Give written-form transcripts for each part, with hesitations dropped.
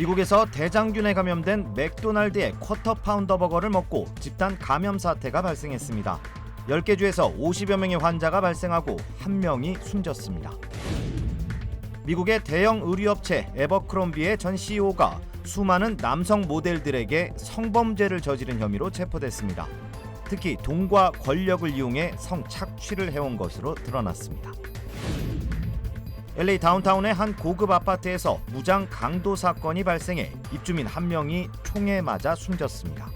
미국에서 대장균에 감염된 맥도날드의 쿼터 파운더 버거를 먹고 집단 감염 사태가 발생했습니다. 10개 주에서 50여 명의 환자가 발생하고 1명이 숨졌습니다. 미국의 대형 의류업체 에버크롬비의 전 CEO가 수많은 남성 모델들에게 성범죄를 저지른 혐의로 체포됐습니다. 특히 돈과 권력을 이용해 성착취를 해온 것으로 드러났습니다. LA 다운타운의 한 고급 아파트에서 무장 강도 사건이 발생해 입주민 1명이 총에 맞아 숨졌습니다.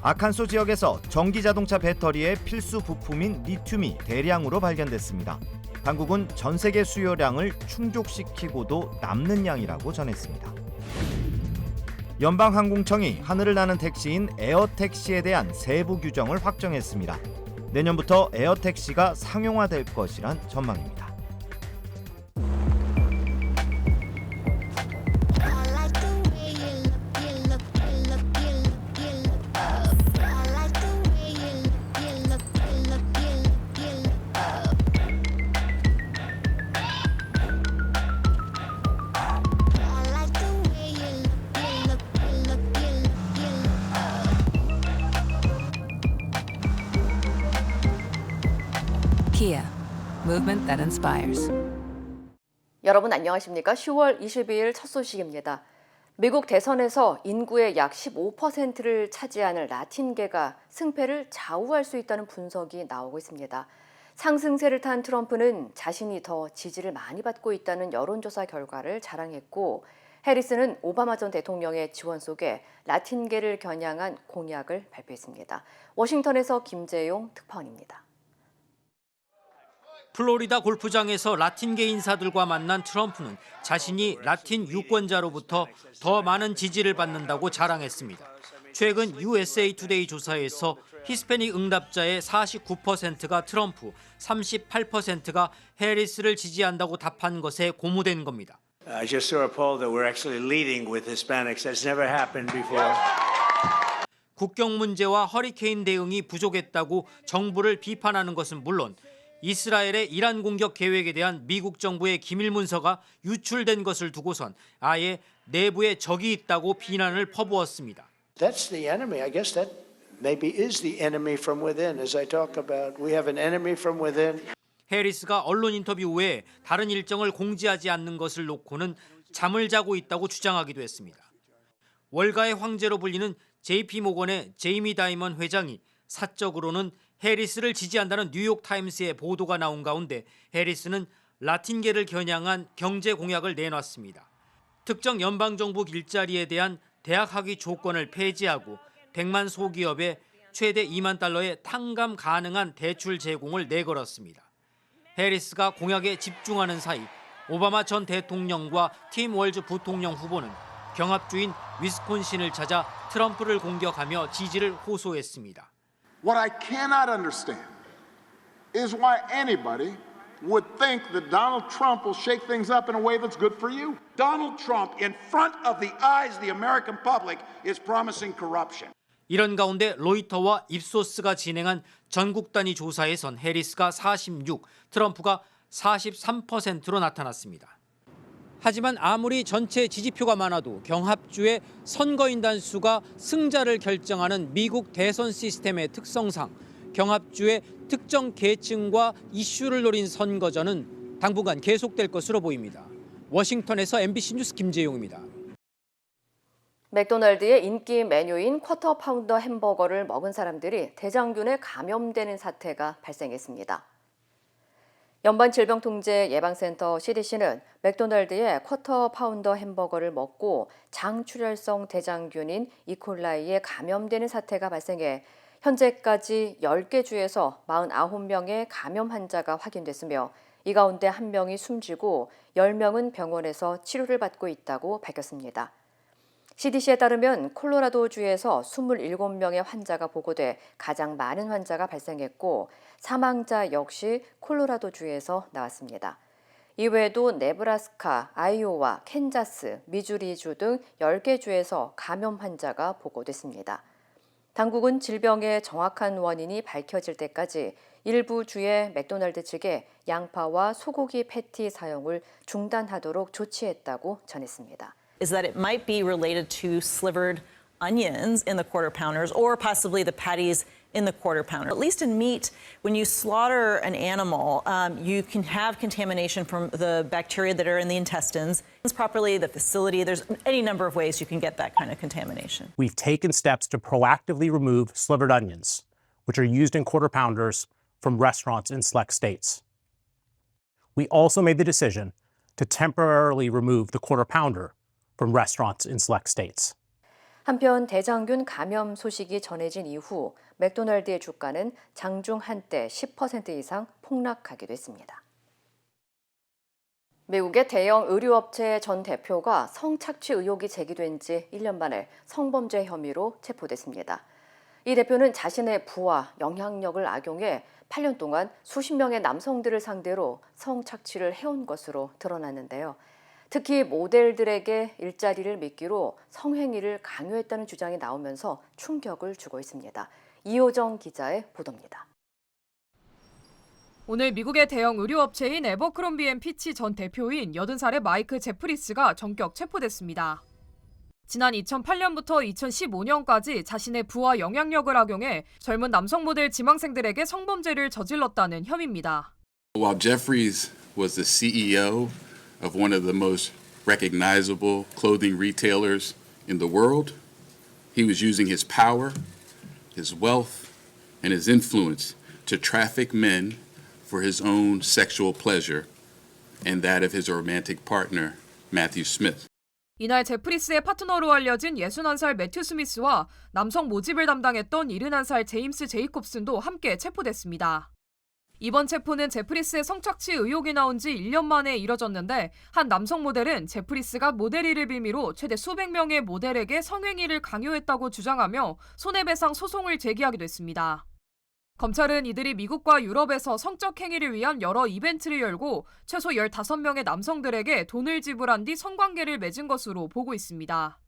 아칸소 지역에서 전기자동차 배터리의 필수 부품인 리튬이 대량으로 발견됐습니다. 당국은 전 세계 수요량을 충족시키고도 남는 양이라고 전했습니다. 연방항공청이 하늘을 나는 택시인 에어택시에 대한 세부 규정을 확정했습니다. 내년부터 에어택시가 상용화될 것이란 전망입니다. Kia, movement that inspires. 여러분 안녕하십니까? 10월 22일 첫 소식입니다. 미국 대선에서 인구의 약 15%를 차지하는 라틴계가 승패를 좌우할 수 있다는 분석이 나오고 있습니다. 상승세를 탄 트럼프는 자신이 더 지지를 많이 받고 있다는 여론조사 결과를 자랑했고, 해리스는 오바마 전 대통령의 지원 속에 라틴계를 겨냥한 공약을 발표했습니다. 워싱턴에서 김재용 특파원입니다. 플로리다 골프장에서 라틴계 인사들과 만난 트럼프는 자신이 라틴 유권자로부터 더 많은 지지를 받는다고 자랑했습니다. 최근 USA 투데이 조사에서 히스패닉 응답자의 49%가 트럼프, 38%가 해리스를 지지한다고 답한 것에 고무된 겁니다. I just saw a poll that we're actually leading with Hispanics. That's never happened before. 국경 문제와 허리케인 대응이 부족했다고 정부를 비판하는 것은 물론 이스라엘의 이란 공격 계획에 대한 미국 정부의 기밀 문서가 유출된 것을 두고선 아예 내부에 적이 있다고 비난을 퍼부었습니다. That's the enemy. I guess that maybe is the enemy from within. As I talk about, we have an enemy from within. 해리스가 언론 인터뷰 후에 다른 일정을 공지하지 않는 것을 놓고는 잠을 자고 있다고 주장하기도 했습니다. 월가의 황제로 불리는 JP 모건의 제이미 다이먼 회장이 사적으로는 해리스를 지지한다는 뉴욕타임스의 보도가 나온 가운데 해리스는 라틴계를 겨냥한 경제 공약을 내놨습니다. 특정 연방정부 일자리에 대한 대학 학위 조건을 폐지하고 100만 소기업에 최대 2만 달러의 탕감 가능한 대출 제공을 내걸었습니다. 해리스가 공약에 집중하는 사이 오바마 전 대통령과 팀 월즈 부통령 후보는 경합주인 위스콘신을 찾아 트럼프를 공격하며 지지를 호소했습니다. What I cannot understand is why anybody would think that Donald Trump will shake things up in a way that's good for you. Donald Trump, in front of the eyes of the American public, is promising corruption. 이런 가운데 로이터와 입소스가 진행한 전국 단위 조사에선 해리스가 46, 트럼프가 43%로 나타났습니다. 하지만 아무리 전체 지지표가 많아도 경합주의 선거인단 수가 승자를 결정하는 미국 대선 시스템의 특성상 경합주의 특정 계층과 이슈를 노린 선거전은 당분간 계속될 것으로 보입니다. 워싱턴에서 MBC 뉴스 김재용입니다. 맥도날드의 인기 메뉴인 쿼터 파운더 햄버거를 먹은 사람들이 대장균에 감염되는 사태가 발생했습니다. 연방질병통제예방센터 CDC는 맥도날드의 쿼터 파운더 햄버거를 먹고 장출혈성 대장균인 이콜라이에 감염되는 사태가 발생해 현재까지 10개 주에서 49명의 감염 환자가 확인됐으며 이 가운데 1명이 숨지고 10명은 병원에서 치료를 받고 있다고 밝혔습니다. CDC에 따르면 콜로라도주에서 27명의 환자가 보고돼 가장 많은 환자가 발생했고 사망자 역시 콜로라도주에서 나왔습니다. 이외에도 네브라스카, 아이오와, 캔자스, 미주리주 등 10개 주에서 감염 환자가 보고됐습니다. 당국은 질병의 정확한 원인이 밝혀질 때까지 일부 주의 맥도날드 측에 양파와 소고기 패티 사용을 중단하도록 조치했다고 전했습니다. is that it might be related to slivered onions in the Quarter Pounders or possibly the patties in the Quarter Pounder. At least in meat, when you slaughter an animal, you can have contamination from the bacteria that are in the intestines. Properly, the facility, there's any number of ways you can get that kind of contamination. We've taken steps to proactively remove slivered onions, which are used in Quarter Pounders, from restaurants in select states. We also made the decision to temporarily remove the Quarter Pounder from restaurants in select states. 한편 대장균 감염 소식이 전해진 이후 맥도날드의 주가는 장중 한때 10% 이상 폭락하기도 했습니다. 미국의 대형 의류업체 전 대표가 성착취 의혹이 제기된 지 1년 만에 성범죄 혐의로 체포됐습니다. 이 대표는 자신의 부와 영향력을 악용해 8년 동안 수십 명의 남성들을 상대로 성착취를 해온 것으로 드러났는데요. 특히 모델들에게 일자리를 미끼로 성행위를 강요했다는 주장이 나오면서 충격을 주고 있습니다. 이호정 기자의 보도입니다. 오늘 미국의 대형 의류업체인 에버크롬비앤피치 전 대표인 80살의 마이크 제프리스가 전격 체포됐습니다. 지난 2008년부터 2015년까지 자신의 부와 영향력을 악용해 젊은 남성 모델 지망생들에게 성범죄를 저질렀다는 혐의입니다. While Jeffries was the CEO of one of the most recognizable clothing retailers in the world, he was using his power, his wealth, and his influence to traffic men for his own sexual pleasure and that of his romantic partner, Matthew Smith. 이날 제프리스의 파트너로 알려진 61살 매튜 스미스와 남성 모집을 담당했던 71살 제임스 제이콥슨도 함께 체포됐습니다. 이번 체포는 제프리스의 성착취 의혹이 나온 지 1년 만에 이뤄졌는데 한 남성 모델은 제프리스가 모델 일을 빌미로 최대 수백 명의 모델에게 성행위를 강요했다고 주장하며 손해배상 소송을 제기하기도 했습니다. 검찰은 이들이 미국과 유럽에서 성적 행위를 위한 여러 이벤트를 열고 최소 15명의 남성들에게 돈을 지불한 뒤 성관계를 맺은 것으로 보고 있습니다.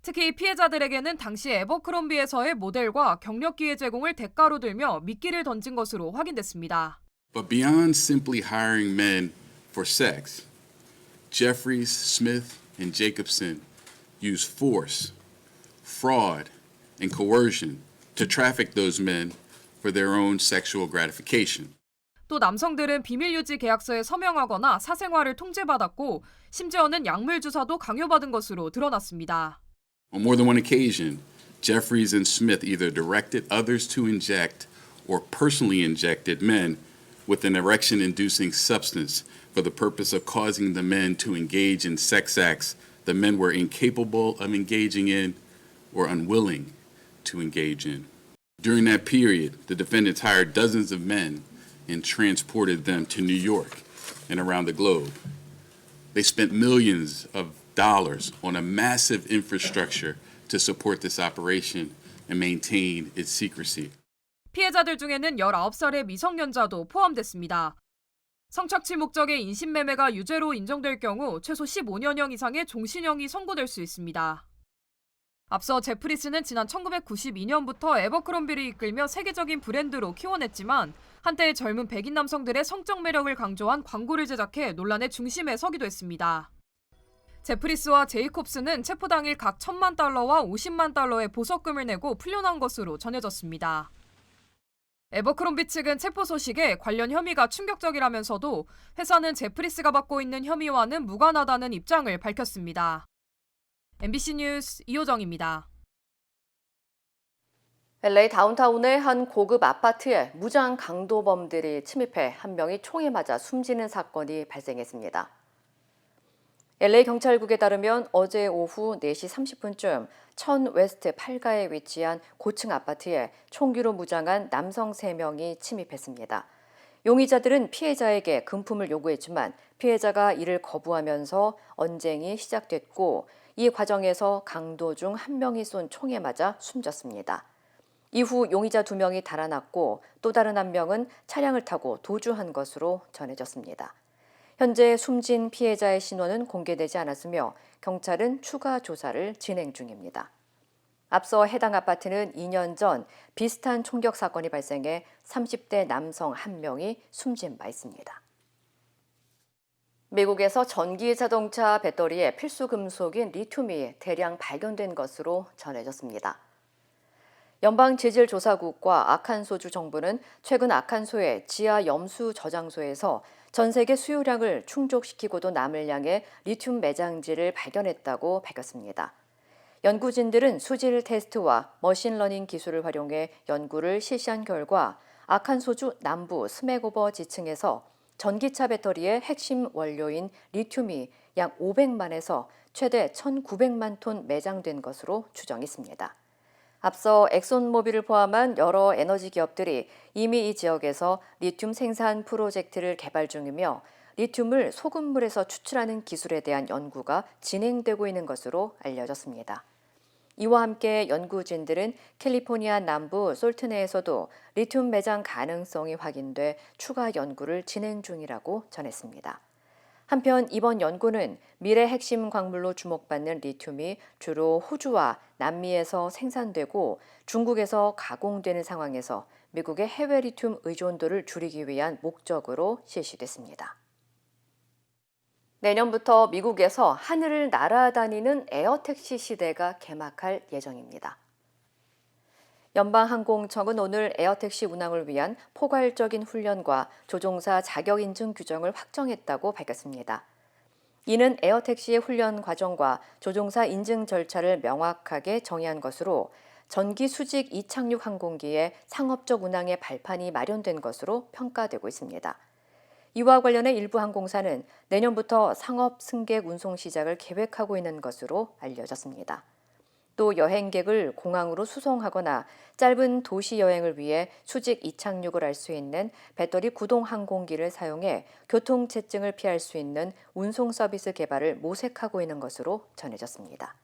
특히 피해자들에게는 당시 에버크롬비에서의 모델과 경력 기회 제공을 대가로 들며 미끼를 던진 것으로 확인됐습니다. But beyond simply hiring men for sex, Jeffries, Smith, and Jacobson used force, fraud, and coercion to traffic those men for their own sexual gratification. 또 남성들은 비밀 유지 계약서에 서명하거나 사생활을 통제받았고 심지어는 약물 주사도 강요받은 것으로 드러났습니다. On more than one occasion, Jeffries and Smith either directed others to inject or personally injected men with an erection-inducing substance for the purpose of causing the men to engage in sex acts the men were incapable of engaging in or unwilling to engage in. During that period, the defendants hired dozens of men and transported them to New York and around the globe. They spent millions of dollars on a massive infrastructure to support this operation and maintain its secrecy. 피해자들 중에는 19살의 미성년자도 포함됐습니다. 성착취 목적의 인신매매가 유죄로 인정될 경우 최소 15년형 이상의 종신형이 선고될 수 있습니다. 앞서 제프리스는 지난 1992년부터 에버크롬비를 이끌며 세계적인 브랜드로 키워냈지만 한때 젊은 백인 남성들의 성적 매력을 강조한 광고를 제작해 논란의 중심에 서기도 했습니다. 제프리스와 제이콥스는 체포 당일 각 $10,000와 $500,000의 보석금을 내고 풀려난 것으로 전해졌습니다. 에버크롬비 측은 체포 소식에 관련 혐의가 충격적이라면서도 회사는 제프리스가 받고 있는 혐의와는 무관하다는 입장을 밝혔습니다. MBC 뉴스 이호정입니다. LA 다운타운의 한 고급 아파트에 무장 강도범들이 침입해 한 명이 총에 맞아 숨지는 사건이 발생했습니다. LA 경찰국에 따르면 어제 오후 4시 30분쯤 천 웨스트 8가에 위치한 고층 아파트에 총기로 무장한 남성 3명이 침입했습니다. 용의자들은 피해자에게 금품을 요구했지만 피해자가 이를 거부하면서 언쟁이 시작됐고 이 과정에서 강도 중 한 명이 쏜 총에 맞아 숨졌습니다. 이후 용의자 2명이 달아났고 또 다른 한 명은 차량을 타고 도주한 것으로 전해졌습니다. 현재 숨진 피해자의 신원은 공개되지 않았으며 경찰은 추가 조사를 진행 중입니다. 앞서 해당 아파트는 2년 전 비슷한 총격 사건이 발생해 30대 남성 1명이 숨진 바 있습니다. 미국에서 전기 자동차 배터리에 필수 금속인 리튬이 대량 발견된 것으로 전해졌습니다. 연방지질조사국과 아칸소주 정부는 최근 아칸소의 지하 염수 저장소에서 전 세계 수요량을 충족시키고도 남을 양의 리튬 매장지를 발견했다고 밝혔습니다. 연구진들은 수질 테스트와 머신러닝 기술을 활용해 연구를 실시한 결과 아칸소주 남부 스메고버 지층에서 전기차 배터리의 핵심 원료인 리튬이 약 500만에서 최대 1,900만 톤 매장된 것으로 추정했습니다. 앞서 엑손모빌을 포함한 여러 에너지 기업들이 이미 이 지역에서 리튬 생산 프로젝트를 개발 중이며 리튬을 소금물에서 추출하는 기술에 대한 연구가 진행되고 있는 것으로 알려졌습니다. 이와 함께 연구진들은 캘리포니아 남부 솔트네에서도 리튬 매장 가능성이 확인돼 추가 연구를 진행 중이라고 전했습니다. 한편 이번 연구는 미래 핵심 광물로 주목받는 리튬이 주로 호주와 남미에서 생산되고 중국에서 가공되는 상황에서 미국의 해외 리튬 의존도를 줄이기 위한 목적으로 실시됐습니다. 내년부터 미국에서 하늘을 날아다니는 에어택시 시대가 개막할 예정입니다. 연방항공청은 오늘 에어택시 운항을 위한 포괄적인 훈련과 조종사 자격 인증 규정을 확정했다고 밝혔습니다. 이는 에어택시의 훈련 과정과 조종사 인증 절차를 명확하게 정의한 것으로 전기 수직 이착륙 항공기의 상업적 운항의 발판이 마련된 것으로 평가되고 있습니다. 이와 관련해 일부 항공사는 내년부터 상업 승객 운송 시작을 계획하고 있는 것으로 알려졌습니다. 또 여행객을 공항으로 수송하거나 짧은 도시 여행을 위해 수직 이착륙을 할 수 있는 배터리 구동 항공기를 사용해 교통체증을 피할 수 있는 운송 서비스 개발을 모색하고 있는 것으로 전해졌습니다.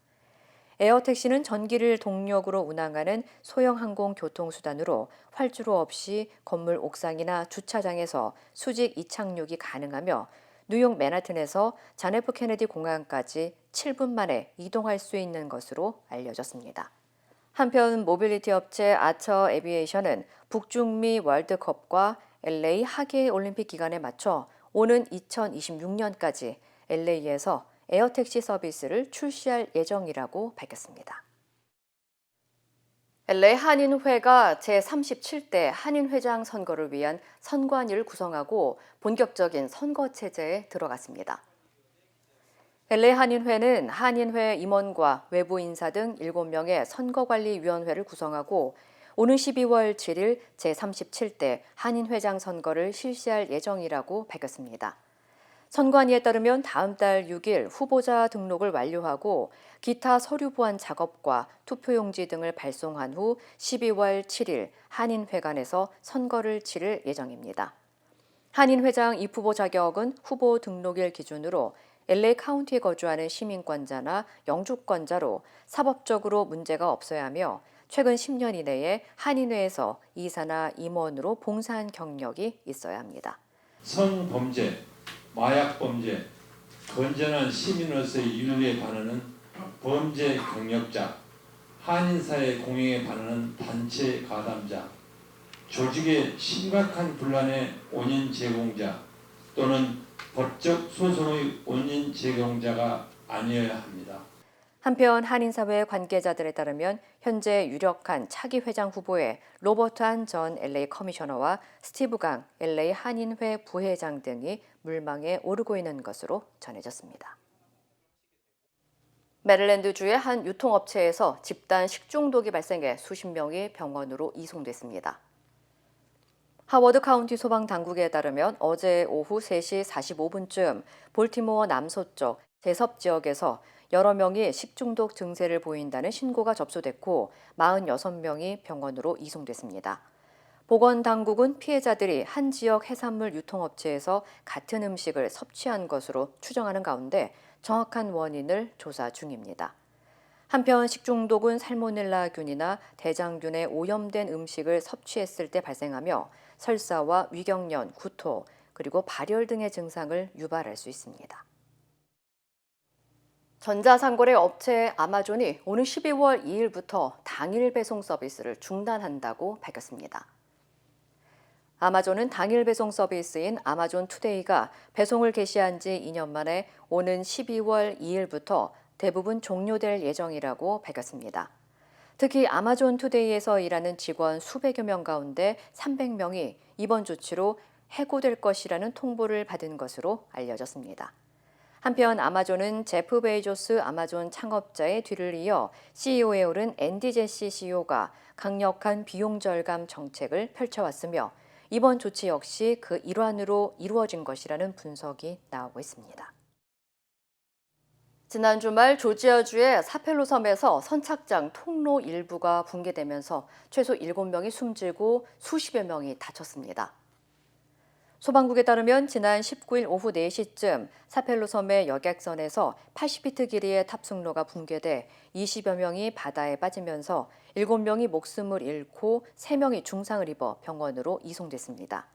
에어택시는 전기를 동력으로 운항하는 소형 항공 교통수단으로 활주로 없이 건물 옥상이나 주차장에서 수직 이착륙이 가능하며 뉴욕 맨하튼에서 잔 F 케네디 공항까지 7분 만에 이동할 수 있는 것으로 알려졌습니다. 한편 모빌리티 업체 아처 에비에이션은 북중미 월드컵과 LA 하계 올림픽 기간에 맞춰 오는 2026년까지 LA에서 에어택시 서비스를 출시할 예정이라고 밝혔습니다. LA 한인회가 제37대 한인회장 선거를 위한 선관위를 구성하고 본격적인 선거 체제에 들어갔습니다. LA 한인회는 한인회 임원과 외부 인사 등 7명의 선거관리위원회를 구성하고 오는 12월 7일 제37대 한인회장 선거를 실시할 예정이라고 밝혔습니다. 선관위에 따르면 다음 달 6일 후보자 등록을 완료하고 기타 서류 보완 작업과 투표용지 등을 발송한 후 12월 7일 한인회관에서 선거를 치를 예정입니다. 한인회장 입후보 자격은 후보 등록일 기준으로 LA 카운티에 거주하는 시민권자나 영주권자로 사법적으로 문제가 없어야 하며 최근 10년 이내에 한인회에서 이사나 임원으로 봉사한 경력이 있어야 합니다. 성범죄, 마약범죄, 건전한 시민으로서의 윤리에 반하는 범죄 경력자, 한인사회 공영에 반하는 단체 가담자, 조직의 심각한 분란의 원인 제공자 또는 법적 소송의 원인 제공자가 아니어야 합니다. 한편 한인사회 관계자들에 따르면 현재 유력한 차기 회장 후보에 로버트 한 전 LA 커미셔너와 스티브 강 LA 한인회 부회장 등이 물망에 오르고 있는 것으로 전해졌습니다. 메릴랜드주의 한 유통업체에서 집단 식중독이 발생해 수십 명이 병원으로 이송됐습니다. 하워드 카운티 소방당국에 따르면 어제 오후 3시 45분쯤 볼티모어 남서쪽 제섭 지역에서 여러 명이 식중독 증세를 보인다는 신고가 접수됐고 46명이 병원으로 이송됐습니다. 보건당국은 피해자들이 한 지역 해산물 유통업체에서 같은 음식을 섭취한 것으로 추정하는 가운데 정확한 원인을 조사 중입니다. 한편 식중독은 살모넬라균이나 대장균에 오염된 음식을 섭취했을 때 발생하며 설사와 위경련, 구토, 그리고 발열 등의 증상을 유발할 수 있습니다. 전자상거래 업체 아마존이 오는 12월 2일부터 당일 배송 서비스를 중단한다고 밝혔습니다. 아마존은 당일 배송 서비스인 아마존 투데이가 배송을 개시한 지 2년 만에 오는 12월 2일부터 대부분 종료될 예정이라고 밝혔습니다. 특히 아마존 투데이에서 일하는 직원 수백여 명 가운데 300명이 이번 조치로 해고될 것이라는 통보를 받은 것으로 알려졌습니다. 한편 아마존은 제프 베이조스 아마존 창업자의 뒤를 이어 CEO에 오른 앤디 제시 CEO가 강력한 비용 절감 정책을 펼쳐왔으며 이번 조치 역시 그 일환으로 이루어진 것이라는 분석이 나오고 있습니다. 지난 주말 조지아주의 사펠로 섬에서 선착장 통로 일부가 붕괴되면서 최소 7명이 숨지고 수십여 명이 다쳤습니다. 소방국에 따르면 지난 19일 오후 4시쯤 사펠로 섬의 여객선에서 80피트 길이의 탑승로가 붕괴돼 20여 명이 바다에 빠지면서 7명이 목숨을 잃고 3명이 중상을 입어 병원으로 이송됐습니다.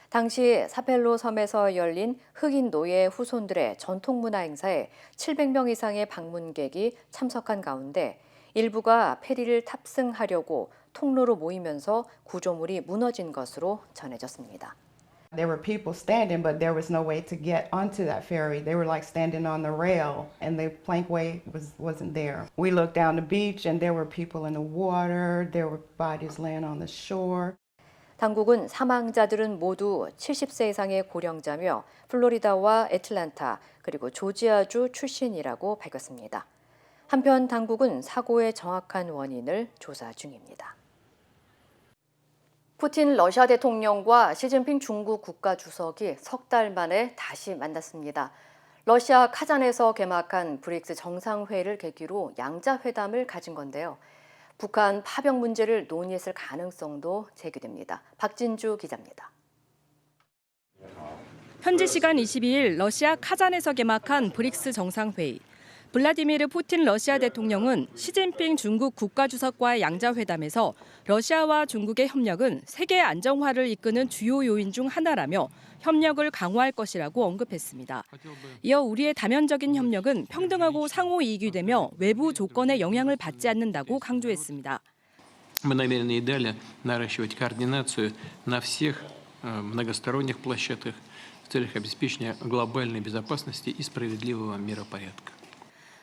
당시 사펠로 섬에서 열린 흑인 노예 후손들의 전통문화 행사에 700명 이상의 방문객이 참석한 가운데 일부가 페리를 탑승하려고 통로로 모이면서 구조물이 무너진 것으로 전해졌습니다. There were people standing, but there was no way to get onto that ferry. They were like standing on the rail, and the plankway wasn't there. We looked down the beach, and there were people in the water. There were bodies laying on the shore. 당국은 사망자들은 모두 70세 이상의 고령자며 플로리다와 애틀랜타 그리고 조지아주 출신이라고 밝혔습니다. 한편 당국은 사고의 정확한 원인을 조사 중입니다. 푸틴 러시아 대통령과 시진핑 중국 국가주석이 석 달 만에 다시 만났습니다. 러시아 카잔에서 개막한 브릭스 정상회의를 계기로 양자회담을 가진 건데요. 북한 파병 문제를 논의했을 가능성도 제기됩니다. 박진주 기자입니다. 현지 시간 22일 러시아 카잔에서 개막한 브릭스 정상회의. 블라디미르 푸틴 러시아 대통령은 시진핑 중국 국가주석과의 양자회담에서 러시아와 중국의 협력은 세계 안정화를 이끄는 주요 요인 중 하나라며 협력을 강화할 것이라고 언급했습니다. 이어 우리의 다면적인 협력은 평등하고 상호 이익이 되며 외부 조건의 영향을 받지 않는다고 강조했습니다. Мы намерены и далее наращивать координацию на всех многосторонних площадках в целях обеспечения глобальной безопасности и справедливого миропорядка.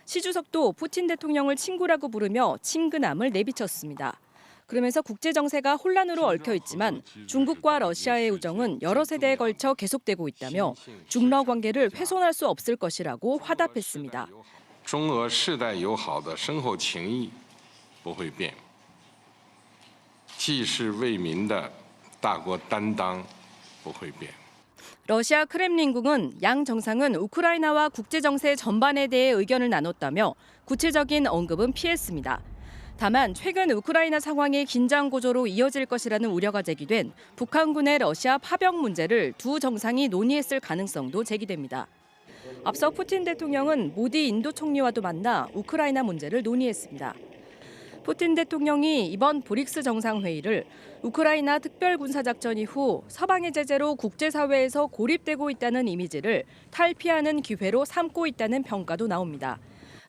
시 주석도 푸틴 대통령을 친구라고 부르며 친근함을 내비쳤습니다. 그러면서 국제 정세가 혼란으로 얽혀 있지만 중국과 러시아의 우정은 여러 세대에 걸쳐 계속되고 있다며 중러 관계를 훼손할 수 없을 것이라고 화답했습니다. 中俄世代友好的深厚情谊不会变，济世为民的大国担当不会变。 러시아 크렘린궁은 양 정상은 우크라이나와 국제 정세 전반에 대해 의견을 나눴다며 구체적인 언급은 피했습니다. 다만 최근 우크라이나 상황이 긴장 고조로 이어질 것이라는 우려가 제기된 북한군의 러시아 파병 문제를 두 정상이 논의했을 가능성도 제기됩니다. 앞서 푸틴 대통령은 모디 인도 총리와도 만나 우크라이나 문제를 논의했습니다. 푸틴 대통령이 이번 브릭스 정상회의를 우크라이나 특별군사작전 이후 서방의 제재로 국제사회에서 고립되고 있다는 이미지를 탈피하는 기회로 삼고 있다는 평가도 나옵니다.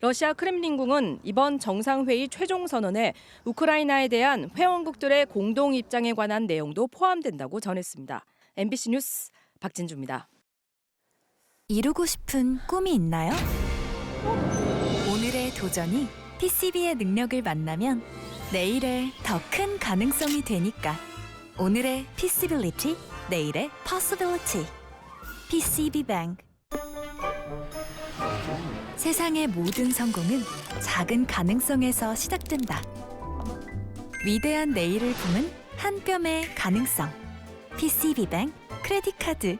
러시아 크렘린궁은 이번 정상회의 최종 선언에 우크라이나에 대한 회원국들의 공동 입장에 관한 내용도 포함된다고 전했습니다. MBC 뉴스 박진주입니다. 이루고 싶은 꿈이 있나요? 오늘의 도전이 PCB의 능력을 만나면 내일의 더 큰 가능성이 되니까. 오늘의 Possibility, 내일의 Possibility. PCB Bank. 세상의 모든 성공은 작은 가능성에서 시작된다. 위대한 내일을 품은 한 뼘의 가능성. PCB Bank 크레딧 카드.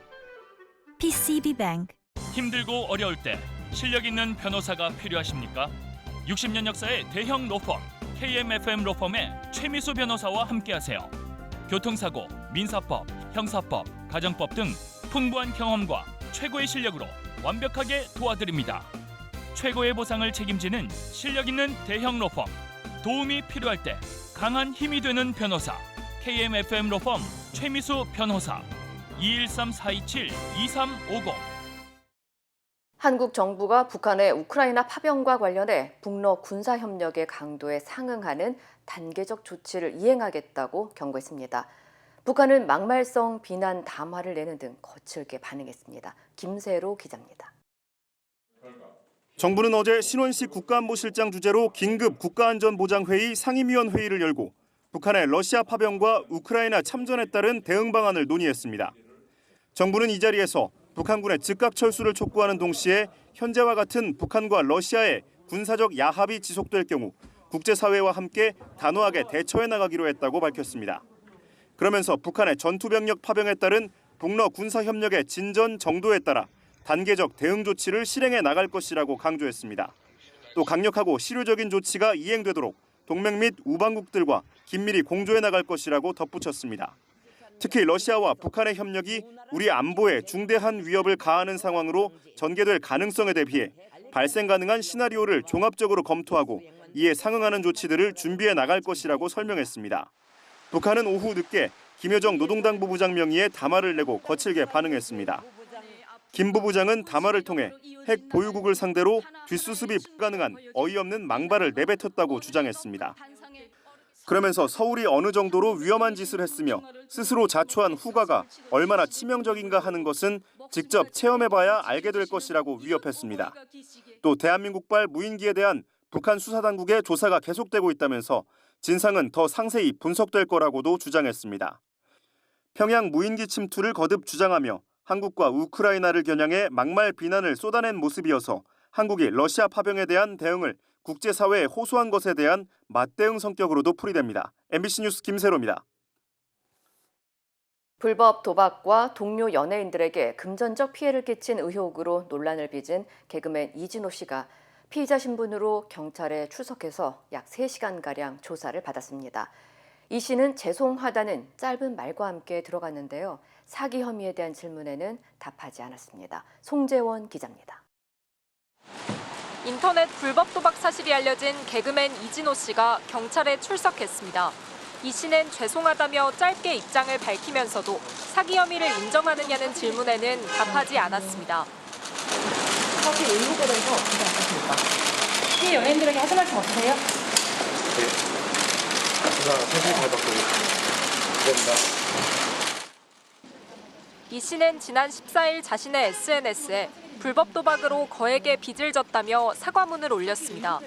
PCB Bank. 힘들고 어려울 때 실력 있는 변호사가 필요하십니까? 60년 역사의 대형 로펌 KMFM 로펌의 최미수 변호사와 함께하세요. 교통사고, 민사법, 형사법, 가정법 등 풍부한 경험과 최고의 실력으로 완벽하게 도와드립니다. 최고의 보상을 책임지는 실력 있는 대형 로펌. 도움이 필요할 때 강한 힘이 되는 변호사. KMFM 로펌 최미수 변호사. 213-427-2350. 한국 정부가 북한의 우크라이나 파병과 관련해 북러 군사협력의 강도에 상응하는 단계적 조치를 이행하겠다고 경고했습니다. 북한은 막말성 비난 담화를 내는 등 거칠게 반응했습니다. 김세로 기자입니다. 정부는 어제 신원식 국가안보실장 주재로 긴급 국가안전보장회의 상임위원회의를 열고 북한의 러시아 파병과 우크라이나 참전에 따른 대응 방안을 논의했습니다. 정부는 이 자리에서 북한군의 즉각 철수를 촉구하는 동시에 현재와 같은 북한과 러시아의 군사적 야합이 지속될 경우 국제사회와 함께 단호하게 대처해 나가기로 했다고 밝혔습니다. 그러면서 북한의 전투병력 파병에 따른 북러 군사협력의 진전 정도에 따라 단계적 대응 조치를 실행해 나갈 것이라고 강조했습니다. 또 강력하고 실효적인 조치가 이행되도록 동맹 및 우방국들과 긴밀히 공조해 나갈 것이라고 덧붙였습니다. 특히 러시아와 북한의 협력이 우리 안보에 중대한 위협을 가하는 상황으로 전개될 가능성에 대비해 발생 가능한 시나리오를 종합적으로 검토하고 이에 상응하는 조치들을 준비해 나갈 것이라고 설명했습니다. 북한은 오후 늦게 김여정 노동당부 부장 명의의 담화를 내고 거칠게 반응했습니다. 김 부부장은 담화를 통해 핵 보유국을 상대로 뒷수습이 불가능한 어이없는 망발을 내뱉었다고 주장했습니다. 그러면서 서울이 어느 정도로 위험한 짓을 했으며 스스로 자초한 후과가 얼마나 치명적인가 하는 것은 직접 체험해봐야 알게 될 것이라고 위협했습니다. 또 대한민국발 무인기에 대한 북한 수사당국의 조사가 계속되고 있다면서 진상은 더 상세히 분석될 거라고도 주장했습니다. 평양 무인기 침투를 거듭 주장하며 한국과 우크라이나를 겨냥해 막말 비난을 쏟아낸 모습이어서 한국이 러시아 파병에 대한 대응을 국제사회에 호소한 것에 대한 맞대응 성격으로도 풀이됩니다. MBC 뉴스 김세로입니다. 불법 도박과 동료 연예인들에게 금전적 피해를 끼친 의혹으로 논란을 빚은 개그맨 이진호 씨가 피의자 신분으로 경찰에 출석해서 약 3시간가량 조사를 받았습니다. 이 씨는 죄송하다는 짧은 말과 함께 들어갔는데요. 사기 혐의에 대한 질문에는 답하지 않았습니다. 송재원 기자입니다. 인터넷 불법 도박 사실이 알려진 개그맨 이진호 씨가 경찰에 출석했습니다. 이 씨는 죄송하다며 짧게 입장을 밝히면서도 사기 혐의를 인정하느냐는 질문에는 답하지 않았습니다. 사실 의혹에 대해서 어떻게 생각하십니까? 피해 연예인들에게 하실 말씀 없으세요? 네. 제가 사실 잘 받고 있습니다. 감사합니다. 이 씨는 지난 14일 자신의 SNS에 불법 도박으로 거액의 빚을 졌다며 사과문을 올렸습니다.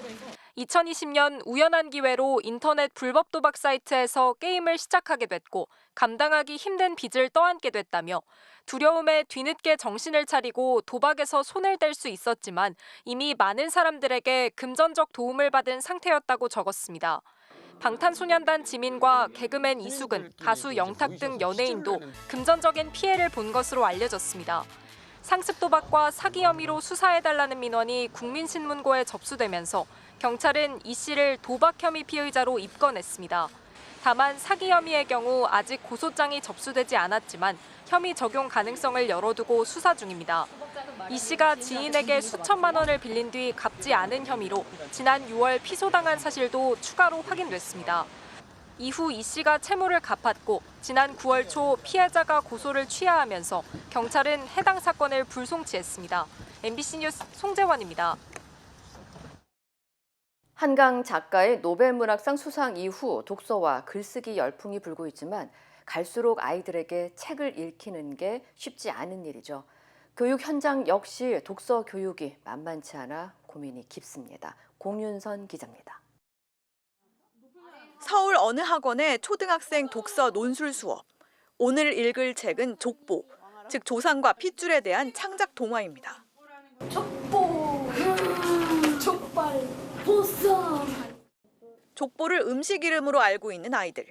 2020년 우연한 기회로 인터넷 불법 도박 사이트에서 게임을 시작하게 됐고 감당하기 힘든 빚을 떠안게 됐다며 두려움에 뒤늦게 정신을 차리고 도박에서 손을 댈 수 있었지만 이미 많은 사람들에게 금전적 도움을 받은 상태였다고 적었습니다. 방탄소년단 지민과 개그맨 이수근, 가수 영탁 등 연예인도 금전적인 피해를 본 것으로 알려졌습니다. 상습 도박과 사기 혐의로 수사해달라는 민원이 국민신문고에 접수되면서 경찰은 이 씨를 도박 혐의 피의자로 입건했습니다. 다만 사기 혐의의 경우 아직 고소장이 접수되지 않았지만 혐의 적용 가능성을 열어두고 수사 중입니다. 이 씨가 지인에게 수천만 원을 빌린 뒤 갚지 않은 혐의로 지난 6월 피소당한 사실도 추가로 확인됐습니다. 이후 이 씨가 채무를 갚았고 지난 9월 초 피해자가 고소를 취하하면서 경찰은 해당 사건을 불송치했습니다. MBC 뉴스 송재원입니다. 한강 작가의 노벨문학상 수상 이후 독서와 글쓰기 열풍이 불고 있지만 갈수록 아이들에게 책을 읽히는 게 쉽지 않은 일이죠. 교육 현장 역시 독서 교육이 만만치 않아 고민이 깊습니다. 공윤선 기자입니다. 서울 어느 학원의 초등학생 독서 논술 수업. 오늘 읽을 책은 족보, 즉 조상과 핏줄에 대한 창작 동화입니다. 족보, 족발, 보쌈. 족보를 음식 이름으로 알고 있는 아이들.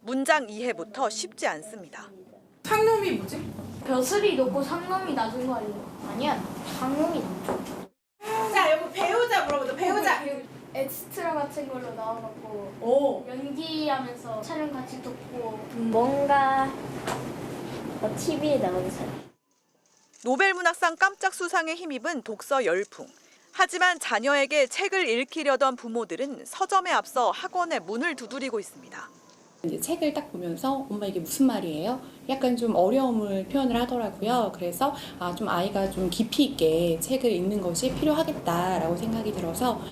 문장 이해부터 쉽지 않습니다. 상놈이 뭐지? 벼슬이 높고 상놈이 낮은 거 아니에요? 아니야, 상놈이 높죠. 자, 여기 배우자 물어보자. 배우자. 엑스트라 같은 걸로 나와갖고 연기하면서 촬영 같이 돕고 뭔가 TV에 나오는 사람. 노벨문학상 깜짝 수상에 힘입은 독서 열풍. 하지만 자녀에게 책을 읽히려던 부모들은 서점에 앞서 학원의 문을 두드리고 있습니다. 이제 책을 딱 보면서 엄마 이게 무슨 말이에요? 약간 좀 어려움을 표현을 하더라고요. 그래서 좀 아이가 좀 깊이 있게 책을 읽는 것이 필요하겠다라고 생각이 들어서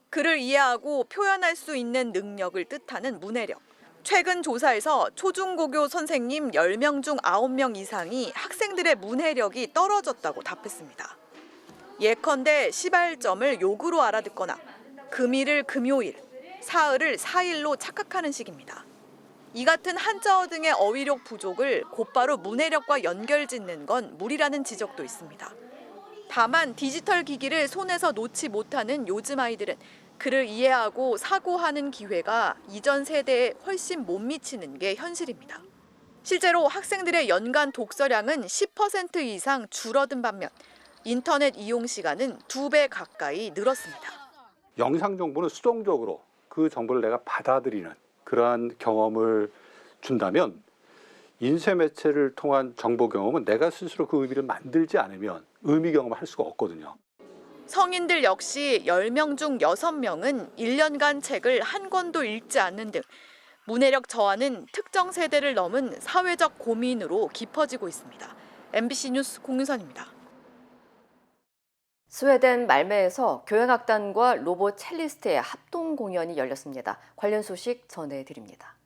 글을 이해하고 표현할 수 있는 능력을 뜻하는 문해력. 최근 조사에서 초중고교 선생님 10명 중 9명 이상이 학생들의 문해력이 떨어졌다고 답했습니다. 예컨대 시발점을 욕으로 알아듣거나 금일을 금요일, 사흘을 사일로 착각하는 식입니다. 이 같은 한자어 등의 어휘력 부족을 곧바로 문해력과 연결짓는 건 무리라는 지적도 있습니다. 다만 디지털 기기를 손에서 놓지 못하는 요즘 아이들은 그를 이해하고 사고하는 기회가 이전 세대에 훨씬 못 미치는 게 현실입니다. 실제로 학생들의 연간 독서량은 10% 이상 줄어든 반면 인터넷 이용 시간은 2배 가까이 늘었습니다. 영상 정보는 수동적으로 그 정보를 내가 받아들이는 그러한 경험을 준다면 인쇄 매체를 통한 정보 경험은 내가 스스로 그 의미를 만들지 않으면 의미 경험을 할 수가 없거든요. 성인들 역시 10명 중 6명은 1년간 책을 한 권도 읽지 않는 등 문해력 저하는 특정 세대를 넘은 사회적 고민으로 깊어지고 있습니다. MBC 뉴스 공윤선입니다. 스웨덴 말메에서 교향악단과 로봇 첼리스트의 합동 공연이 열렸습니다. 관련 소식 전해드립니다.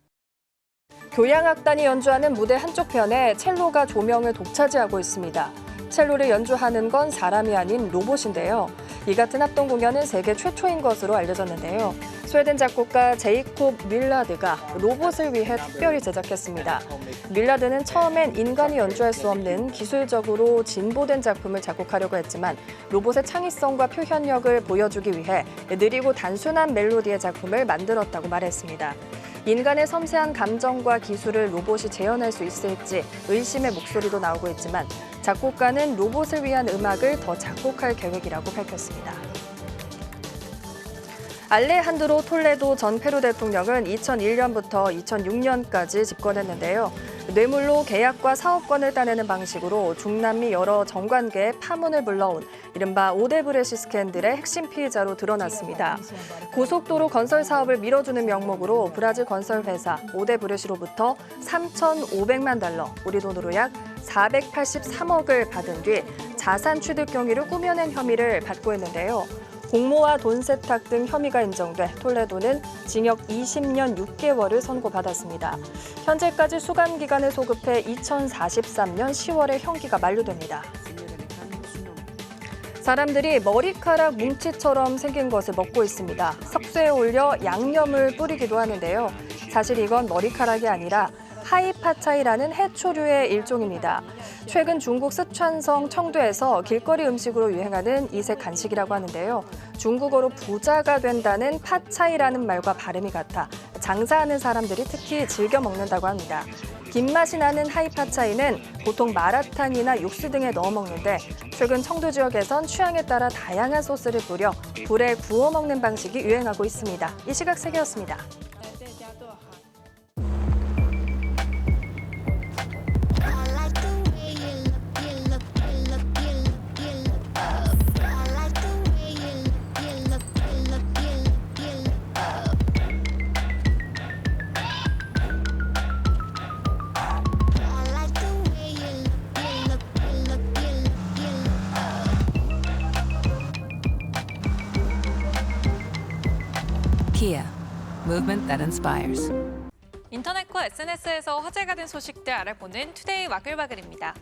교향악단이 연주하는 무대 한쪽 편에 첼로가 조명을 독차지하고 있습니다. 첼로를 연주하는 건 사람이 아닌 로봇인데요. 이 같은 합동 공연은 세계 최초인 것으로 알려졌는데요. 스웨덴 작곡가 제이콥 밀라드가 로봇을 위해 특별히 제작했습니다. 밀라드는 처음엔 인간이 연주할 수 없는 기술적으로 진보된 작품을 작곡하려고 했지만 로봇의 창의성과 표현력을 보여주기 위해 느리고 단순한 멜로디의 작품을 만들었다고 말했습니다. 인간의 섬세한 감정과 기술을 로봇이 재현할 수 있을지 의심의 목소리도 나오고 있지만 작곡가는 로봇을 위한 음악을 더 작곡할 계획이라고 밝혔습니다. 알레한드로 톨레도 전 페루 대통령은 2001년부터 2006년까지 집권했는데요. 뇌물로 계약과 사업권을 따내는 방식으로 중남미 여러 정관계에 파문을 불러온 이른바 오데브레시 스캔들의 핵심 피의자로 드러났습니다. 고속도로 건설 사업을 밀어주는 명목으로 브라질 건설 회사 오데브레시로부터 3,500만 달러, 우리 돈으로 약 483억을 받은 뒤 자산 취득 경위를 꾸며낸 혐의를 받고 있는데요. 공모와 돈 세탁 등 혐의가 인정돼 톨레도는 징역 20년 6개월을 선고받았습니다. 현재까지 수감 기간을 소급해 2043년 10월에 형기가 만료됩니다. 사람들이 머리카락 뭉치처럼 생긴 것을 먹고 있습니다. 석쇠에 올려 양념을 뿌리기도 하는데요. 사실 이건 머리카락이 아니라 하이파차이라는 해초류의 일종입니다. 최근 중국 쓰촨성 청두에서 길거리 음식으로 유행하는 이색 간식이라고 하는데요. 중국어로 부자가 된다는 파차이라는 말과 발음이 같아 장사하는 사람들이 특히 즐겨 먹는다고 합니다. 김맛이 나는 하이파차이는 보통 마라탕이나 육수 등에 넣어 먹는데 최근 청두 지역에선 취향에 따라 다양한 소스를 뿌려 불에 구워 먹는 방식이 유행하고 있습니다. 이 시각 세계였습니다. Kia, movement that inspires. 인터넷과 SNS에서 화제가 된 소식들 알아보는 투데이 와글와글입니다.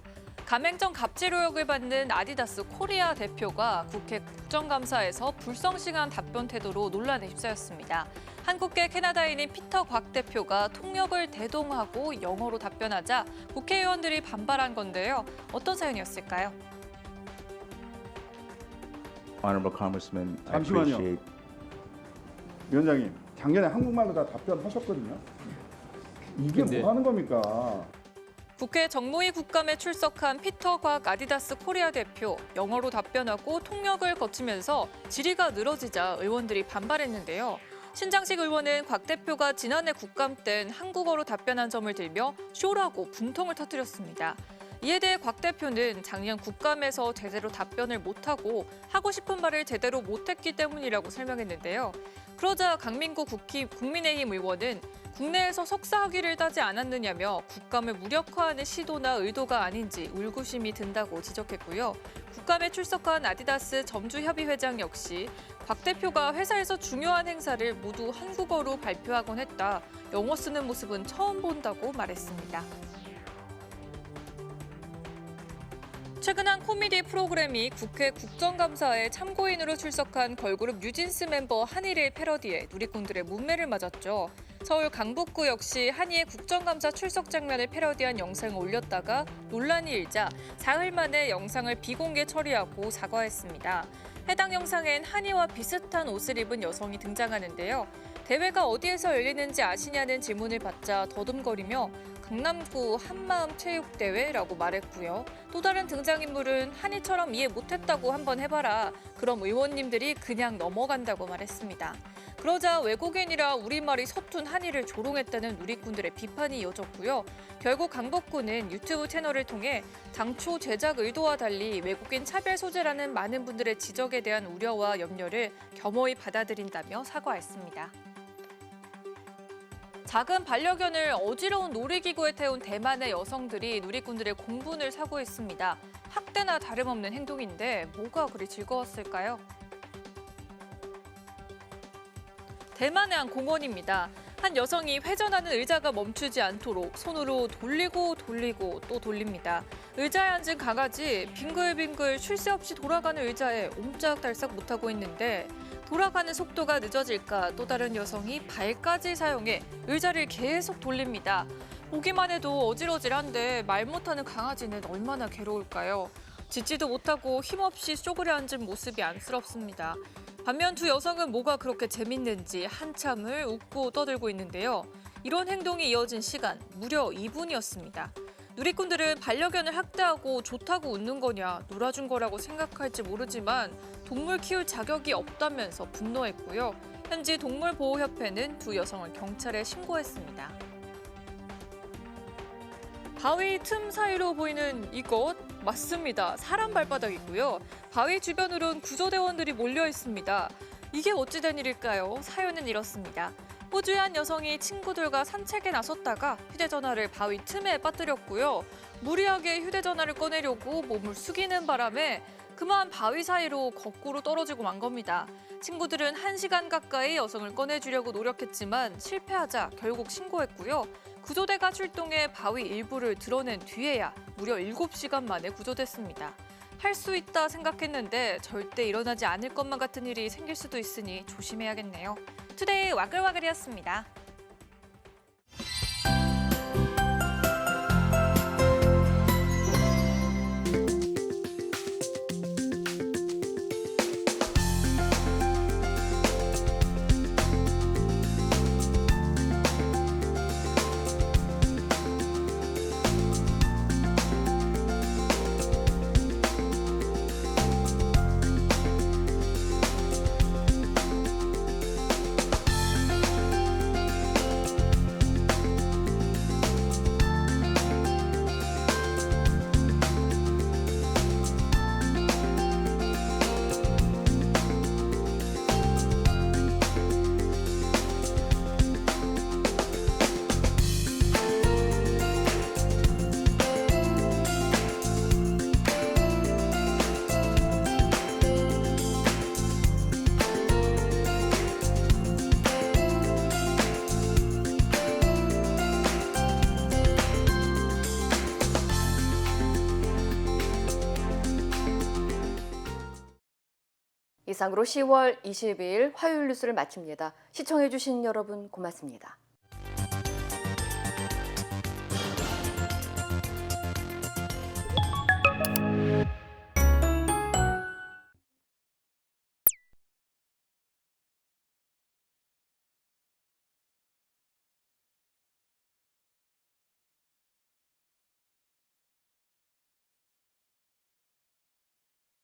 가맹점 갑질 의혹을 받는 아디다스 코리아 대표가 국회 국정감사에서 불성실한 답변 태도로 논란에 휩싸였습니다. 한국계 캐나다인인 피터 곽 대표가 통역을 대동하고 영어로 답변하자 국회의원들이 반발한 건데요. 어떤 사연이었을까요? Honorable Congressman, I 잠시만요. appreciate. 위원장님, 작년에 한국말로 다 답변하셨거든요. 이게 뭐 하는 겁니까? 국회 정무위 국감에 출석한 피터 곽 아디다스 코리아 대표, 영어로 답변하고 통역을 거치면서 질의가 늘어지자 의원들이 반발했는데요. 신장식 의원은 곽 대표가 지난해 국감 땐 한국어로 답변한 점을 들며 쇼라고 분통을 터뜨렸습니다. 이에 대해 곽 대표는 작년 국감에서 제대로 답변을 못하고 하고 싶은 말을 제대로 못했기 때문이라고 설명했는데요. 그러자 강민구 국민의힘 의원은 국내에서 석사 학위를 따지 않았느냐며 국감을 무력화하는 시도나 의도가 아닌지 의구심이 든다고 지적했고요. 국감에 출석한 아디다스 점주협의 회장 역시 곽 대표가 회사에서 중요한 행사를 모두 한국어로 발표하곤 했다. 영어 쓰는 모습은 처음 본다고 말했습니다. 최근 한 코미디 프로그램이 국회 국정감사에 참고인으로 출석한 걸그룹 뉴진스 멤버 한이를 패러디해 누리꾼들의 문매를 맞았죠. 서울 강북구 역시 한이의 국정감사 출석 장면을 패러디한 영상을 올렸다가 논란이 일자 사흘 만에 영상을 비공개 처리하고 사과했습니다. 해당 영상엔 한이와 비슷한 옷을 입은 여성이 등장하는데요. 대회가 어디에서 열리는지 아시냐는 질문을 받자 더듬거리며 강남구 한마음체육대회라고 말했고요. 또 다른 등장인물은 한이처럼 이해 못했다고 한번 해봐라. 그럼 의원님들이 그냥 넘어간다고 말했습니다. 그러자 외국인이라 우리말이 서툰 한이를 조롱했다는 누리꾼들의 비판이 이어졌고요. 결국 강북구는 유튜브 채널을 통해 당초 제작 의도와 달리 외국인 차별 소재라는 많은 분들의 지적에 대한 우려와 염려를 겸허히 받아들인다며 사과했습니다. 작은 반려견을 어지러운 놀이기구에 태운 대만의 여성들이 누리꾼들의 공분을 사고 있습니다. 학대나 다름없는 행동인데 뭐가 그리 즐거웠을까요? 대만의 한 공원입니다. 한 여성이 회전하는 의자가 멈추지 않도록 손으로 돌리고 또 돌립니다. 의자에 앉은 강아지 빙글빙글 쉴 새 없이 돌아가는 의자에 옴짝달싹 못하고 있는데 돌아가는 속도가 늦어질까 또 다른 여성이 발까지 사용해 의자를 계속 돌립니다. 보기만 해도 어질어질한데 말 못하는 강아지는 얼마나 괴로울까요? 짖지도 못하고 힘없이 쪼그려 앉은 모습이 안쓰럽습니다. 반면 두 여성은 뭐가 그렇게 재밌는지 한참을 웃고 떠들고 있는데요. 이런 행동이 이어진 시간 무려 2분이었습니다. 누리꾼들은 반려견을 학대하고 좋다고 웃는 거냐, 놀아준 거라고 생각할지 모르지만 동물 키울 자격이 없다면서 분노했고요. 현지 동물보호협회는 두 여성을 경찰에 신고했습니다. 바위 틈 사이로 보이는 이것 맞습니다. 사람 발바닥이고요. 바위 주변으론 구조대원들이 몰려 있습니다. 이게 어찌된 일일까요? 사연은 이렇습니다. 호주의 한 여성이 친구들과 산책에 나섰다가 휴대전화를 바위 틈에 빠뜨렸고요. 무리하게 휴대전화를 꺼내려고 몸을 숙이는 바람에 그만 바위 사이로 거꾸로 떨어지고 만 겁니다. 친구들은 1시간 가까이 여성을 꺼내주려고 노력했지만 실패하자 결국 신고했고요. 구조대가 출동해 바위 일부를 드러낸 뒤에야 무려 7시간 만에 구조됐습니다. 할 수 있다 생각했는데 절대 일어나지 않을 것만 같은 일이 생길 수도 있으니 조심해야겠네요. 투데이 와글와글이었습니다. 이상으로 10월 22일 화요일 뉴스를 마칩니다. 시청해주신 여러분 고맙습니다.